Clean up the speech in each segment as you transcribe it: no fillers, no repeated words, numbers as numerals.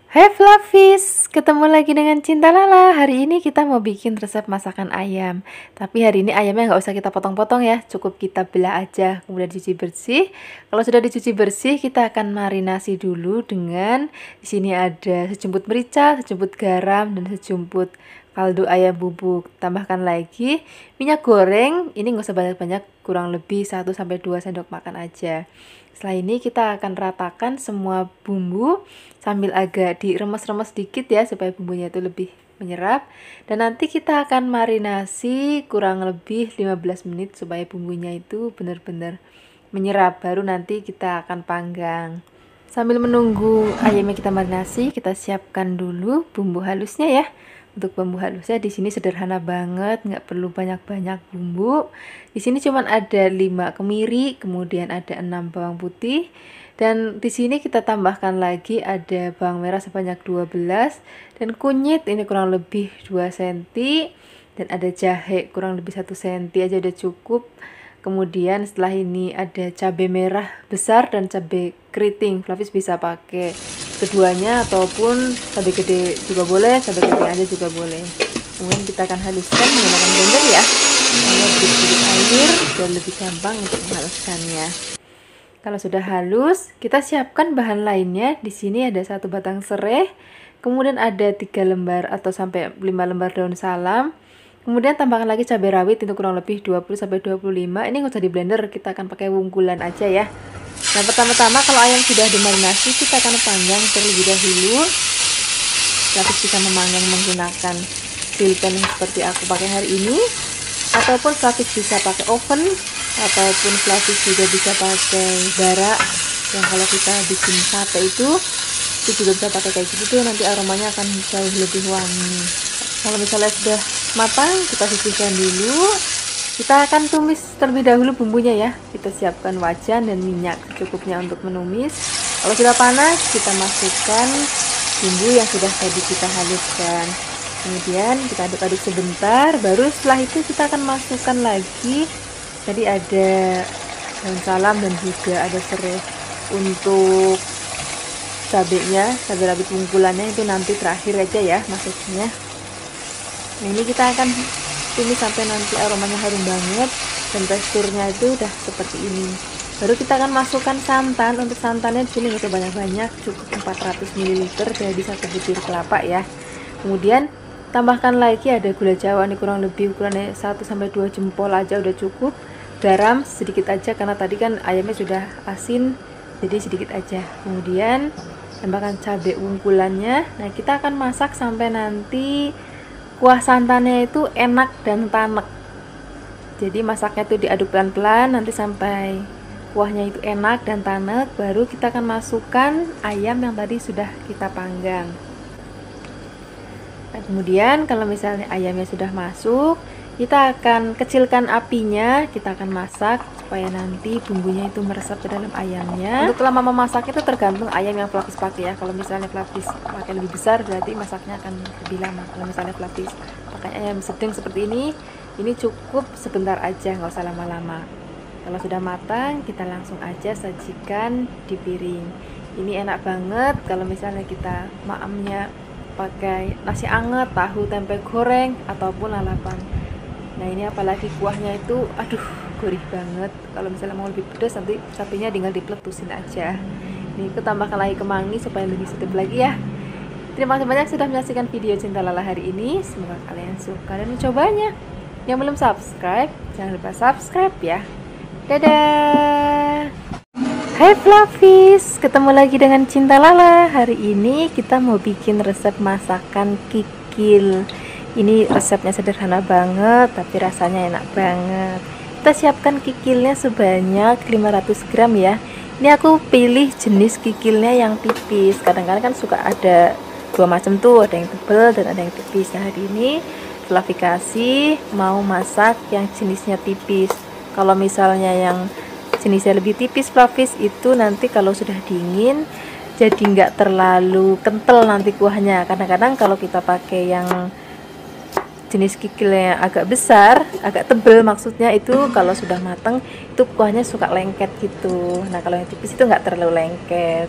Hai Flavis, ketemu lagi dengan Cinta Lala. Hari ini kita mau bikin resep masakan ayam. Tapi hari ini ayamnya nggak usah kita potong-potong ya, cukup kita belah aja, kemudian dicuci bersih. Kalau sudah dicuci bersih, kita akan marinasi dulu dengan di sini ada sejumput merica, sejumput garam, dan sejumput kaldu ayam bubuk. Tambahkan lagi minyak goreng, ini nggak usah banyak-banyak, kurang lebih 1-2 sendok makan aja. Setelah ini kita akan ratakan semua bumbu sambil agak diremes-remes sedikit ya supaya bumbunya itu lebih menyerap. Dan nanti kita akan marinasi kurang lebih 15 menit supaya bumbunya itu benar-benar menyerap. Baru nanti kita akan panggang. Sambil menunggu ayamnya kita marinasi, kita siapkan dulu bumbu halusnya ya. Untuk bumbu halusnya di sini sederhana banget, nggak perlu banyak-banyak bumbu. Di sini cuman ada 5 kemiri, kemudian ada 6 bawang putih. Dan di sini kita tambahkan lagi ada bawang merah sebanyak 12 dan kunyit ini kurang lebih 2 cm dan ada jahe kurang lebih 1 cm aja udah cukup. Kemudian setelah ini ada cabai merah besar dan cabai keriting. Flavis bisa pakai keduanya ataupun cabai gede juga boleh, cabai keriting aja juga boleh. Kemudian kita akan haluskan menggunakan blender ya. Hanya sedikit air dan lebih gampang untuk menghaluskannya. Kalau sudah halus, kita siapkan bahan lainnya. Di sini ada 1 batang serai, kemudian ada 3 lembar atau sampai 5 lembar daun salam. Kemudian tambahkan lagi cabai rawit itu kurang lebih 20-25. Ini nggak usah di blender, kita akan pakai wungkulan aja ya. Nah, pertama-tama kalau ayam sudah dimarinasi, kita akan panggang terlebih dahulu. Tapi bisa memanggang menggunakan silken seperti aku pakai hari ini, ataupun Flavis bisa pakai oven, ataupun Flavis juga bisa pakai bara yang kalau kita bikin sate itu juga bisa pakai kayak gitu tuh, nanti aromanya akan jauh lebih wangi. Kalau misalnya sudah matang, kita sisihkan dulu. Kita akan tumis terlebih dahulu bumbunya ya. Kita siapkan wajan dan minyak secukupnya untuk menumis. Kalau sudah panas, kita masukkan bumbu yang sudah tadi kita haluskan. Kemudian kita aduk-aduk sebentar, baru setelah itu kita akan masukkan lagi tadi ada daun salam dan juga ada serai. Untuk cabenya, cabai rawit wungkulannya itu nanti terakhir aja ya masuknya. Nah, ini kita akan tumis sampai nanti aromanya harum banget dan teksturnya itu udah seperti ini. Baru kita akan masukkan santan. Untuk santannya di sini nggak usah banyak-banyak, cukup 400 ml jadi 1 butir kelapa ya. Kemudian tambahkan lagi ada gula jawa, ini kurang lebih ukurannya 1-2 jempol aja udah cukup. Garam sedikit aja karena tadi kan ayamnya sudah asin, jadi sedikit aja. Kemudian tambahkan cabai wungkulannya. Nah, kita akan masak sampai nanti kuah santannya itu enak dan tanek. Jadi masaknya itu diaduk pelan-pelan nanti sampai kuahnya itu enak dan tanek, baru kita akan masukkan ayam yang tadi sudah kita panggang. Nah, kemudian kalau misalnya ayamnya sudah masuk, kita akan kecilkan apinya, kita akan masak supaya nanti bumbunya itu meresap ke dalam ayamnya. Untuk lama memasak itu tergantung ayam yang Flavis pakai ya. Kalau misalnya Flavis pakai lebih besar, berarti masaknya akan lebih lama. Kalau misalnya Flavis pakai ayam sedang seperti ini cukup sebentar aja, nggak usah lama-lama. Kalau sudah matang, kita langsung aja sajikan di piring. Ini enak banget kalau misalnya kita maamnya pakai nasi anget, tahu, tempe goreng, ataupun lalapan. Nah, ini apalagi kuahnya itu aduh gurih banget. Kalau misalnya mau lebih pedas, nanti cabenya tinggal dipletusin aja. Ini aku tambahkan lagi kemangi supaya lebih sedap lagi ya. Terima kasih banyak sudah menyaksikan video Cinta Lala hari ini. Semoga kalian suka dan mencobanya. Yang belum subscribe, jangan lupa subscribe ya. Dadah. Hai Flavis, ketemu lagi dengan Cinta Lala. Hari ini kita mau bikin resep masakan kikil. Ini resepnya sederhana banget, tapi rasanya enak banget. Kita siapkan kikilnya sebanyak 500 gram ya. Ini aku pilih jenis kikilnya yang tipis. Kadang-kadang kan suka ada 2 macam tuh, ada yang tebal dan ada yang tipis. Nah, hari ini Flavikasi mau masak yang jenisnya tipis. Kalau misalnya yang jenisnya lebih tipis Flavis itu nanti kalau sudah dingin jadi nggak terlalu kental nanti kuahnya. Kadang-kadang kalau kita pakai yang jenis kikilnya agak besar, agak tebel maksudnya, itu kalau sudah matang itu kuahnya suka lengket gitu. Nah, kalau yang tipis itu nggak terlalu lengket.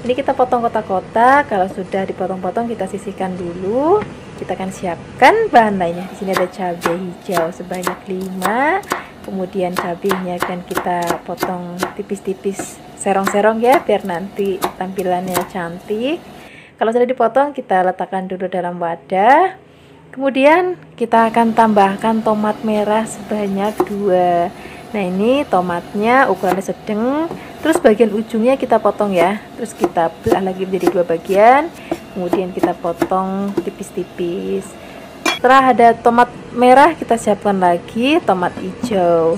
Ini kita potong kotak-kotak. Kalau sudah dipotong-potong kita sisihkan dulu. Kita akan siapkan bahan lainnya. Di sini ada cabai hijau sebanyak 5. Kemudian cabenya akan kita potong tipis-tipis, serong-serong ya, biar nanti tampilannya cantik. Kalau sudah dipotong kita letakkan dulu dalam wadah. Kemudian kita akan tambahkan tomat merah sebanyak 2. Nah, ini tomatnya ukurannya sedang. Terus bagian ujungnya kita potong ya. Terus kita belah lagi menjadi 2 bagian. Kemudian kita potong tipis-tipis. Setelah ada tomat merah, kita siapkan lagi tomat hijau.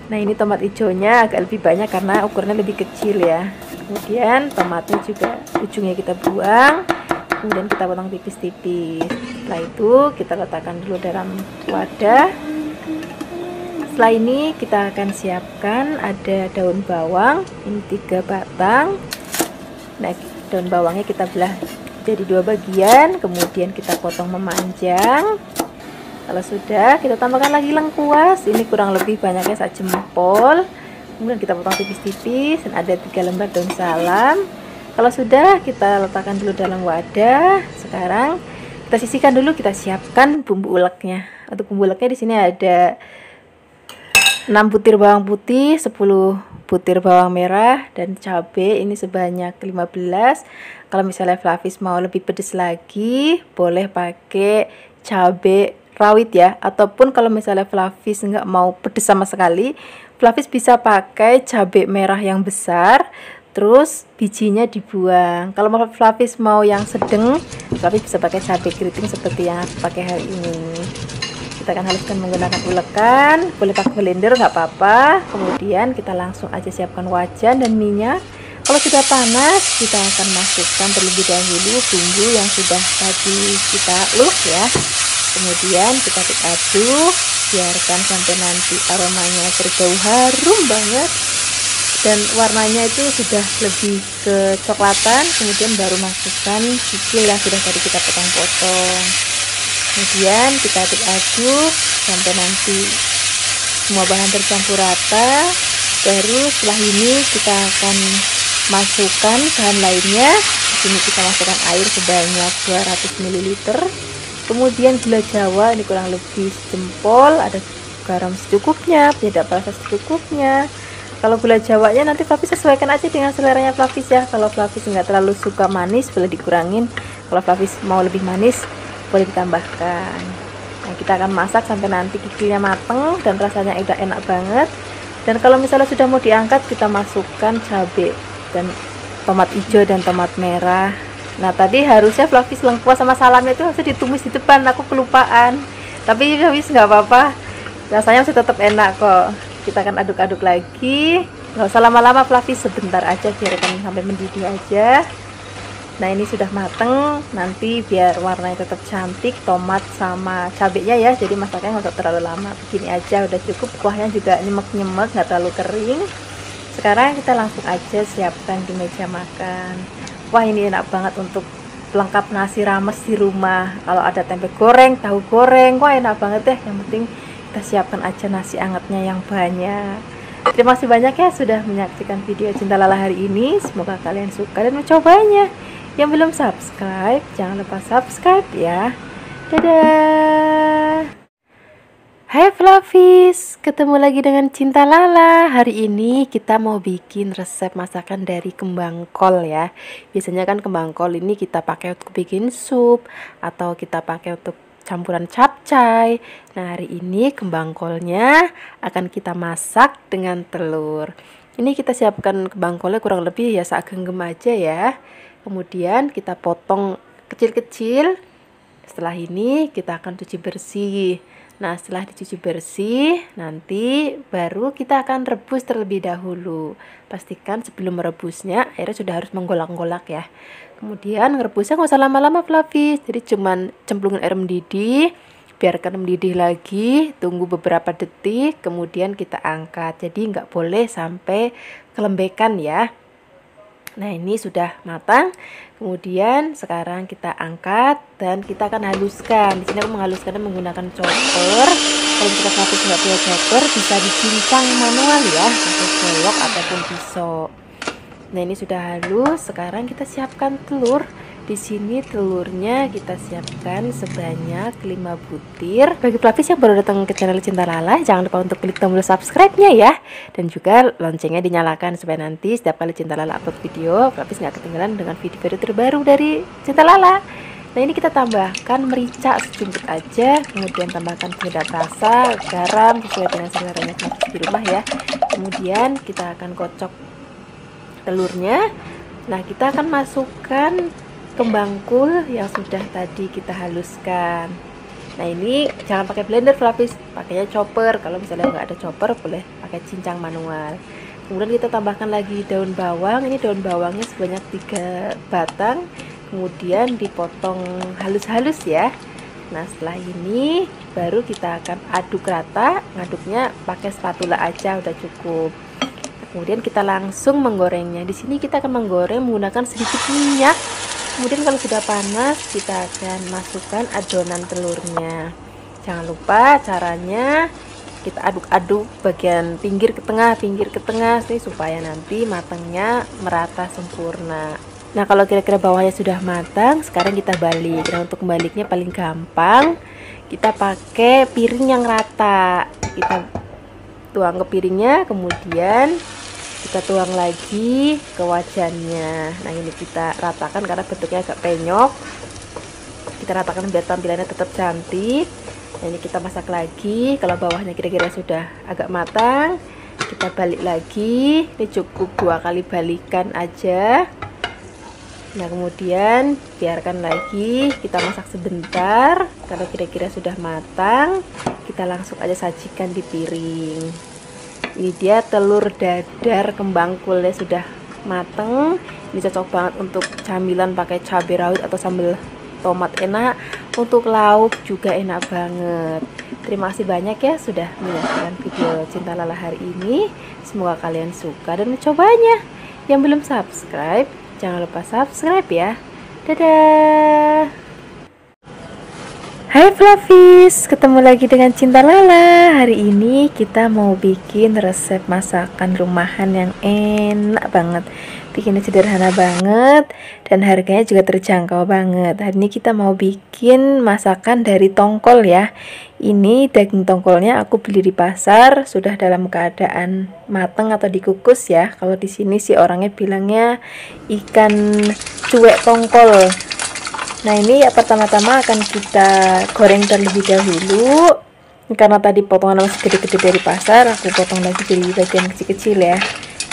Nah, ini tomat hijaunya agak lebih banyak karena ukurannya lebih kecil ya. Kemudian tomatnya juga ujungnya kita buang. Kemudian kita potong tipis-tipis. Setelah itu kita letakkan dulu dalam wadah. Setelah ini kita akan siapkan ada daun bawang, ini 3 batang. Nah, daun bawangnya kita belah jadi 2 bagian, kemudian kita potong memanjang. Kalau sudah, kita tambahkan lagi lengkuas, ini kurang lebih banyaknya sak jempol. Kemudian kita potong tipis-tipis dan ada 3 lembar daun salam. Kalau sudah, kita letakkan dulu dalam wadah. Sekarang kita sisihkan dulu, kita siapkan bumbu uleknya. Untuk bumbu uleknya di sini ada 6 butir bawang putih, 10 butir bawang merah, dan cabai ini sebanyak 15. Kalau misalnya Flavis mau lebih pedas lagi, boleh pakai cabai rawit ya. Ataupun kalau misalnya Flavis nggak mau pedas sama sekali, Flavis bisa pakai cabai merah yang besar, terus bijinya dibuang. Kalau Flavis mau yang sedang, Flavis bisa pakai cabai keriting seperti yang aku pakai hari ini. Kita akan haluskan menggunakan ulekan, boleh pakai blender nggak apa-apa. Kemudian kita langsung aja siapkan wajan dan minyak. Kalau sudah panas, kita akan masukkan terlebih dahulu bumbu yang sudah tadi kita ulek ya. Kemudian kita aduk, biarkan sampai nanti aromanya berbau harum banget dan warnanya itu sudah lebih kecoklatan. Kemudian baru masukkan kikil yang sudah tadi kita potong-potong. Kemudian kita aduk-aduk sampai nanti semua bahan tercampur rata. Baru setelah ini kita akan masukkan bahan lainnya. Di sini kita masukkan air sebanyak 200 ml. Kemudian gula jawa ini kurang lebih sejempol, ada garam secukupnya, penyedap rasa secukupnya. Kalau gula jawanya nanti Flavis sesuaikan aja dengan seleranya Flavis ya. Kalau Flavis nggak terlalu suka manis, boleh dikurangin. Kalau Flavis mau lebih manis, boleh ditambahkan. Nah, kita akan masak sampai nanti kikilnya mateng dan rasanya udah enak banget. Dan kalau misalnya sudah mau diangkat, kita masukkan cabai dan tomat hijau dan tomat merah. Nah, tadi harusnya Flavis lengkuas sama salamnya itu harus ditumis di depan, aku kelupaan. Tapi Flavis nggak apa-apa, rasanya masih tetap enak kok. Kita akan aduk-aduk lagi, nggak usah lama-lama Flavis, sebentar aja, biarkan sampai mendidih aja. Nah, ini sudah mateng, nanti biar warnanya tetap cantik tomat sama cabenya ya, jadi masaknya nggak usah terlalu lama, begini aja udah cukup. Kuahnya juga nyemek-nyemek, nggak terlalu kering. Sekarang kita langsung aja siapkan di meja makan. Wah, ini enak banget untuk pelengkap nasi rames di rumah. Kalau ada tempe goreng, tahu goreng, wah enak banget deh. Yang penting kita siapkan aja nasi angetnya yang banyak. Terima kasih banyak ya sudah menyaksikan video Cinta Lala hari ini. Semoga kalian suka dan mencobanya. Yang belum subscribe, jangan lupa subscribe ya. Dadah. Hai Flavis, ketemu lagi dengan Cinta Lala. Hari ini kita mau bikin resep masakan dari kembang kol ya. Biasanya kan kembang kol ini kita pakai untuk bikin sup atau kita pakai untuk campuran capcay. Nah, hari ini kembang kolnya akan kita masak dengan telur. Ini kita siapkan kembang kolnya kurang lebih ya segenggam aja ya. Kemudian kita potong kecil-kecil. Setelah ini kita akan cuci bersih. Nah, setelah dicuci bersih, nanti baru kita akan rebus terlebih dahulu. Pastikan sebelum merebusnya airnya sudah harus menggolak-golak ya. Kemudian merebusnya nggak usah lama-lama Flavis. Jadi cuman cemplungin air mendidih, biarkan mendidih lagi, tunggu beberapa detik, kemudian kita angkat. Jadi nggak boleh sampai kelembekan ya. Nah, ini sudah matang. Kemudian sekarang kita angkat dan kita akan haluskan. Di sini aku menghaluskannya menggunakan chopper. Kalau kita Flavis nggak punya chopper, bisa dicincang manual ya, pakai golok ataupun pisau. Nah, ini sudah halus. Sekarang kita siapkan telur. Di sini telurnya kita siapkan sebanyak 5 butir. Bagi pelapis yang baru datang ke channel Cinta Lala, jangan lupa untuk klik tombol subscribe-nya ya. Dan juga loncengnya dinyalakan supaya nanti setiap kali Cinta Lala upload video, pelapis nggak ketinggalan dengan video-video terbaru dari Cinta Lala. Nah, ini kita tambahkan merica sejumput aja, kemudian tambahkan penyedap rasa, garam sesuai dengan seleranya pelapis di rumah ya. Kemudian kita akan kocok telurnya. Nah, kita akan masukkan kembang kul yang sudah tadi kita haluskan. Nah, ini jangan pakai blender pelapis, pakainya chopper. Kalau misalnya nggak ada chopper, boleh pakai cincang manual. Kemudian kita tambahkan lagi daun bawang. Ini daun bawangnya sebanyak 3 batang, kemudian dipotong halus-halus ya. Nah, setelah ini baru kita akan aduk rata. Ngaduknya pakai spatula aja udah cukup. Kemudian kita langsung menggorengnya. Di sini kita akan menggoreng menggunakan sedikit minyak. Kemudian kalau sudah panas, kita akan masukkan adonan telurnya. Jangan lupa caranya kita aduk-aduk bagian pinggir ke tengah sih, supaya nanti matangnya merata sempurna. Nah, kalau kira-kira bawahnya sudah matang, sekarang kita balik. Nah, untuk membaliknya paling gampang, kita pakai piring yang rata. Kita tuang ke piringnya, kemudian kita tuang lagi ke wajannya. Nah, ini kita ratakan karena bentuknya agak penyok. Kita ratakan biar tampilannya tetap cantik. Nah, ini kita masak lagi. Kalau bawahnya kira-kira sudah agak matang, kita balik lagi. Ini cukup 2 kali balikan aja. Nah, kemudian biarkan lagi, kita masak sebentar. Kalau kira-kira sudah matang, kita langsung aja sajikan di piring. Ini dia telur dadar kembang kulnya sudah mateng. Ini cocok banget untuk camilan pakai cabai rawit atau sambal tomat, enak. Untuk lauk juga enak banget. Terima kasih banyak ya sudah menyaksikan video Cinta Lala hari ini. Semoga kalian suka dan mencobanya. Yang belum subscribe, jangan lupa subscribe ya. Dadah. Hai Flavis, ketemu lagi dengan Cinta Lala. Hari ini kita mau bikin resep masakan rumahan yang enak banget. Bikinnya sederhana banget dan harganya juga terjangkau banget. Hari ini kita mau bikin masakan dari tongkol ya. Ini daging tongkolnya aku beli di pasar, sudah dalam keadaan mateng atau dikukus ya. Kalau di sini sih orangnya bilangnya ikan cuek tongkol. Nah, ini ya pertama-tama akan kita goreng terlebih dahulu. Karena tadi potongan masih gede-gede dari pasar, aku potong lagi jadi bagian kecil-kecil ya.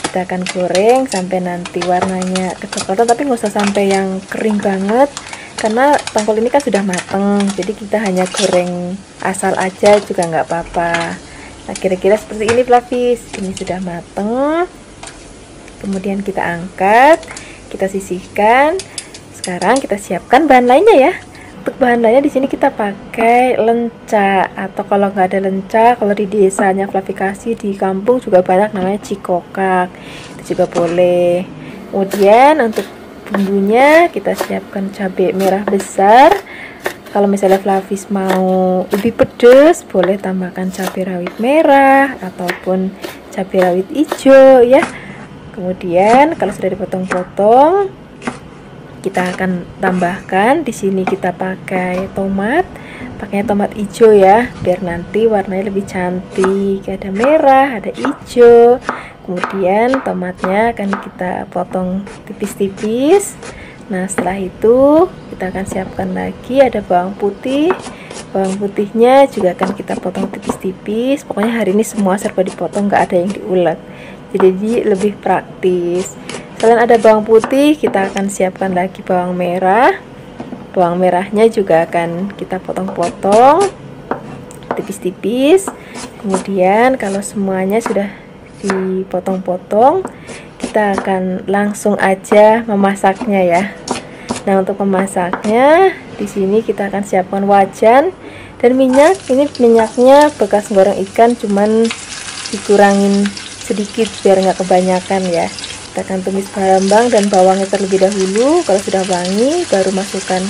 Kita akan goreng sampai nanti warnanya kecoklatan, tapi nggak usah sampai yang kering banget. Karena tongkol ini kan sudah mateng, jadi kita hanya goreng asal aja juga nggak apa-apa. Nah, kira-kira seperti ini Flavis. Ini sudah mateng. Kemudian kita angkat, kita sisihkan. Sekarang kita siapkan bahan lainnya ya. Untuk bahan lainnya di sini kita pakai lenca, atau kalau nggak ada lenca, kalau di desanya Flavikasi di kampung juga banyak namanya cikokak, itu juga boleh. Kemudian untuk bumbunya kita siapkan cabai merah besar. Kalau misalnya Flavis mau lebih pedas, boleh tambahkan cabai rawit merah ataupun cabai rawit hijau ya. Kemudian kalau sudah dipotong-potong, kita akan tambahkan. Di sini kita pakai tomat, pakainya tomat hijau ya, biar nanti warnanya lebih cantik. Ada merah, ada hijau. Kemudian tomatnya akan kita potong tipis-tipis. Nah, setelah itu kita akan siapkan lagi ada bawang putih. Bawang putihnya juga akan kita potong tipis-tipis. Pokoknya hari ini semua serba dipotong, nggak ada yang diulek, jadi lebih praktis. Selain ada bawang putih, kita akan siapkan lagi bawang merah. Bawang merahnya juga akan kita potong-potong tipis-tipis. Kemudian kalau semuanya sudah dipotong-potong, kita akan langsung aja memasaknya ya. Nah, untuk memasaknya di sini kita akan siapkan wajan dan minyak. Ini minyaknya bekas goreng ikan, cuman dikurangin sedikit biar nggak kebanyakan ya. Kita akan tumis bawang dan bawangnya terlebih dahulu. Kalau sudah wangi, baru masukkan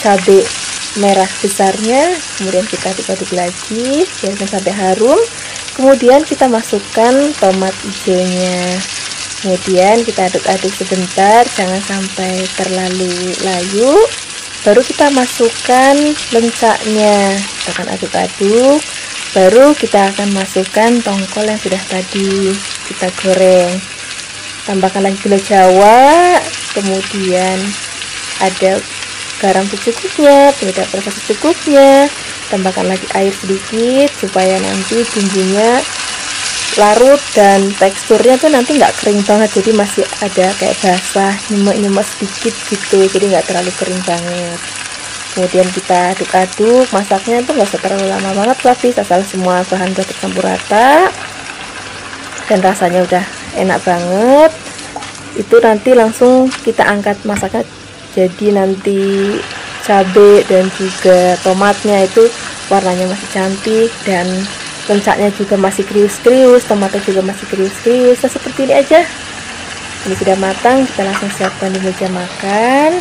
cabai merah besarnya. Kemudian kita aduk-aduk lagi, biarkan sampai harum. Kemudian kita masukkan tomat hijaunya. Kemudian kita aduk-aduk sebentar, jangan sampai terlalu layu. Baru kita masukkan lencaknya, kita akan aduk-aduk. Baru kita akan masukkan tongkol yang sudah tadi kita goreng. Tambahkan lagi gula Jawa, kemudian ada garam secukupnya, penyedap rasa secukupnya. Tambahkan lagi air sedikit supaya nanti bumbunya larut dan teksturnya tuh nanti nggak kering banget, jadi masih ada kayak basah, nyemek-nyemek sedikit gitu, jadi nggak terlalu kering banget. Kemudian kita aduk-aduk, masaknya tuh nggak usah terlalu lama banget tapi asal semua bahan udah tercampur rata dan rasanya udah enak banget. Itu nanti langsung kita angkat masaknya, jadi nanti cabai dan juga tomatnya itu warnanya masih cantik dan lencaknya juga masih krius-krius, tomatnya juga masih krius-krius. Nah, seperti ini aja. Ini sudah matang, kita langsung siapkan di meja makan.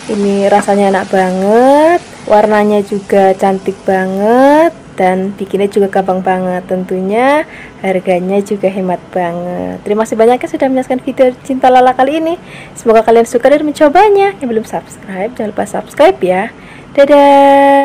Ini rasanya enak banget, warnanya juga cantik banget, dan bikinnya juga gampang banget. Tentunya harganya juga hemat banget. Terima kasih banyak yang sudah menyaksikan video Cinta Lala kali ini. Semoga kalian suka dan mencobanya. Yang belum subscribe, jangan lupa subscribe ya. Dadah.